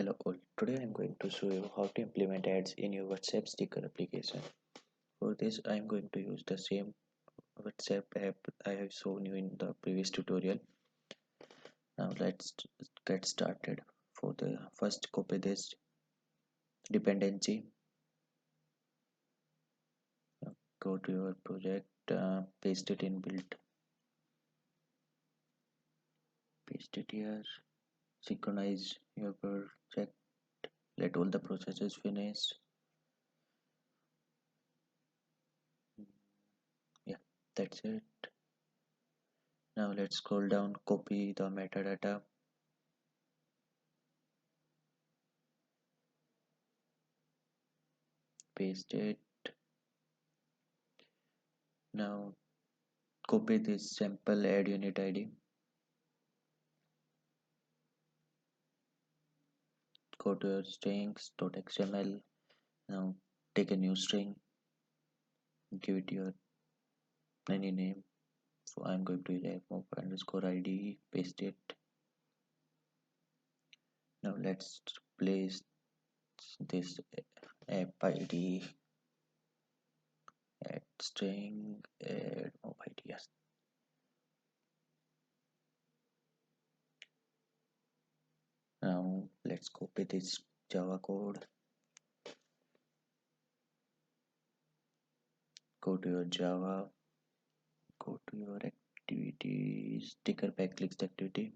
Hello all, today I am going to show you how to implement ads in your WhatsApp sticker application. For this I am going to use the same WhatsApp app I have shown you in the previous tutorial. Now let's get started. For the first, copy this dependency, go to your project, paste it in build, paste it here, synchronize your project, let all the processes finish. Yeah, that's it. Now let's scroll down, copy the metadata, paste it. Now copy this sample add unit id, go to your strings.xml. Now take a new string, give it your any name. So I'm going to use AdMob underscore id, paste it. Now let's place this app id at string AdMob id. Yes. Now let's copy this Java code, go to your Java, go to your activities, sticker pack, clicks the activity,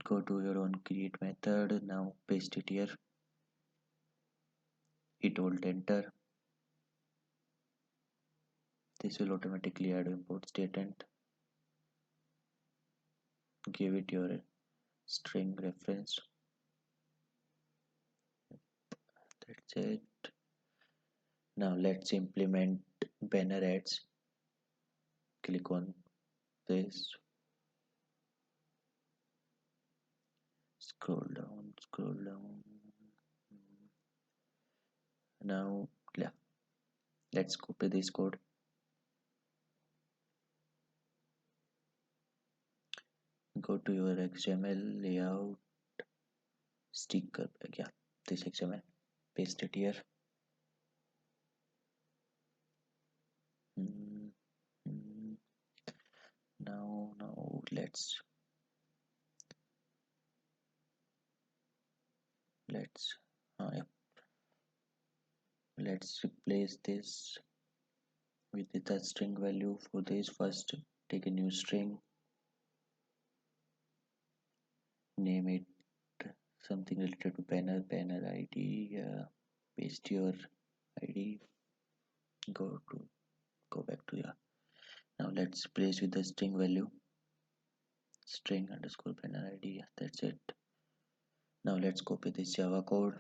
go to your own create method. Now paste it here, hit alt enter. This will automatically add import statement, give it your string reference. That's it. Now let's implement banner ads. Click on this, scroll down, scroll down. Now let's copy this code, go to your XML layout, sticker, yeah, this XML, paste it here. Now let's replace this with the string value. For this, first take a new string, name it something related to banner id, paste your id, go back to now let's place with the string value, string underscore banner id. That's it. Now let's copy this Java code,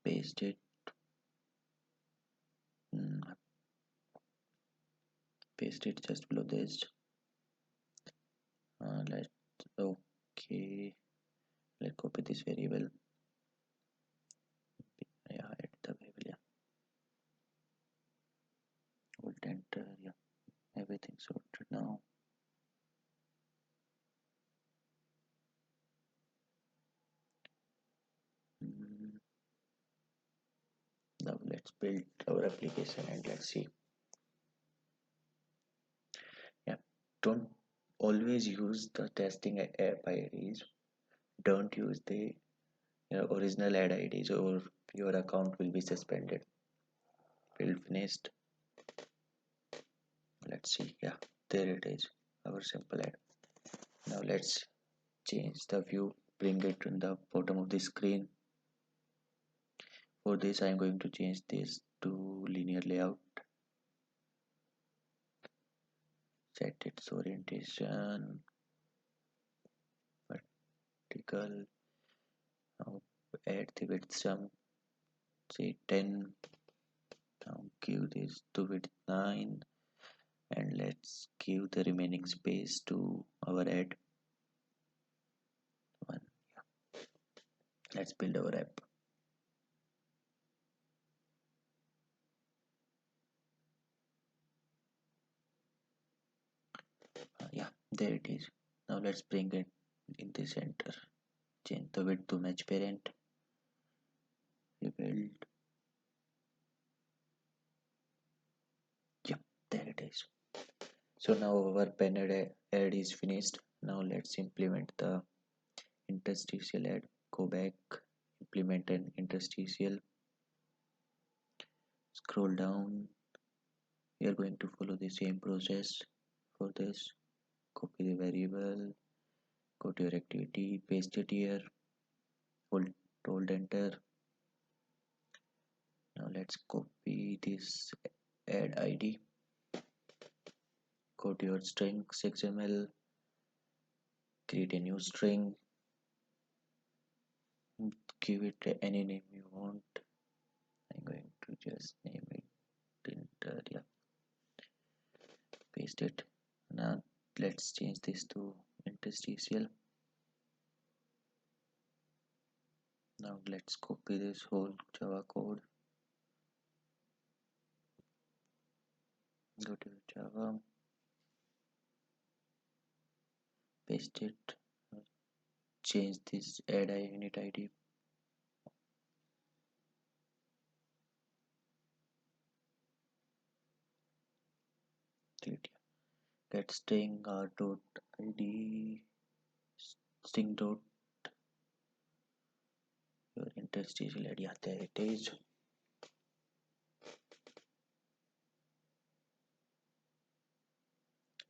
paste it, paste it just below this. Let's copy this variable, add the variable, alt enter, everything sorted now. Now let's build our application and let's see. Don't always use the testing app IDs. Don't use the original ad IDs or your account will be suspended. Build finished. Let's see. There it is, our simple ad. Now let's change the view, bring it to the bottom of the screen. For this I am going to change this to linear layout, set its orientation vertical. Now add the width some, say 10. Now give this to width 9 and let's give the remaining space to our ad 1. Let's build our app. There it is. Now let's bring it in the center. Change the width to match parent. Rebuild. Yep, there it is. So now our banner ad is finished. Now let's implement the interstitial ad. Go back, implement an interstitial, scroll down. We are going to follow the same process. For this, copy the variable, go to your activity, paste it here, hold enter. Now let's copy this ad id, go to your strings xml, create a new string, give it any name you want. I'm going to just name it enter. Yeah, paste it. Now let's change this to interstitial. Now let's copy this whole Java code, go to Java, paste it, change this add unit id, get string r dot id, string dot your interstitial id. Yeah, there it is.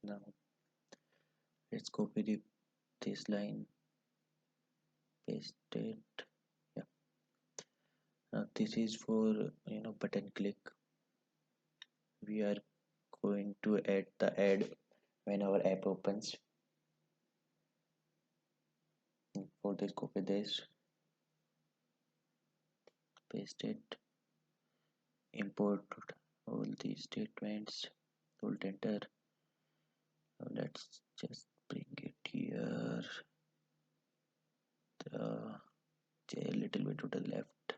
Now let's copy this line, paste it. Yeah, now this is for button click. We are going to add the ad when our app opens. For this, copy this, paste it, import all these statements, hold enter. Now let's just bring it here, a little bit to the left.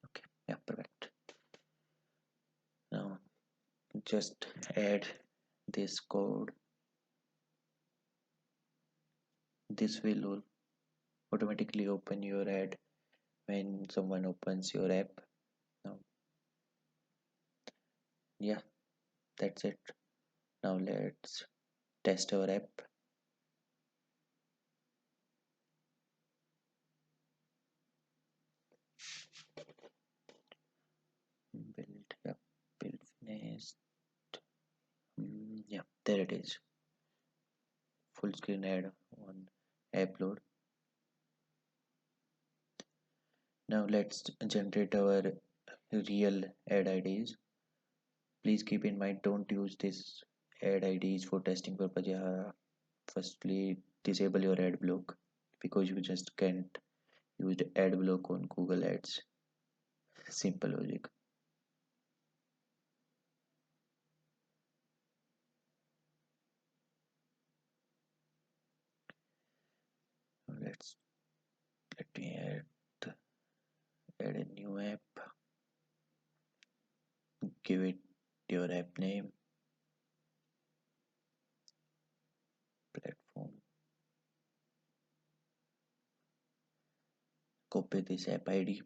Okay, yeah, perfect. Now just add this code. This will automatically open your ad when someone opens your app. Now, yeah, that's it. Now let's test our app. Build, yeah, build finished. Yeah, there it is. Full screen ad on upload. Now let's generate our real ad IDs. Please keep in mind, don't use this ad IDs for testing purpose. Yeah, firstly disable your ad block, because you just can't use the ad block on Google Ads. Simple logic. Let's let me add a new app, give it your app name, platform, copy this app ID,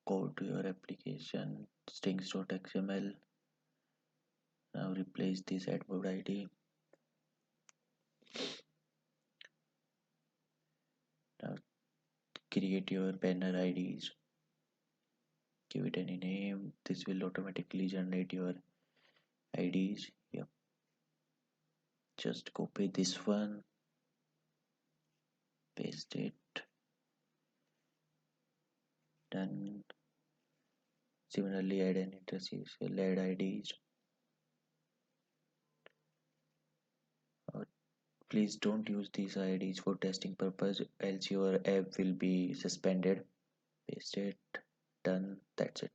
go to your application, strings.xml. Now replace this AdMob ID. Now create your banner IDs, give it any name. This will automatically generate your IDs. Yep, just copy this one, paste it, done. Similarly, add an interstitial add IDs. Please don't use these IDs for testing purpose, else your app will be suspended. Paste it, done. That's it.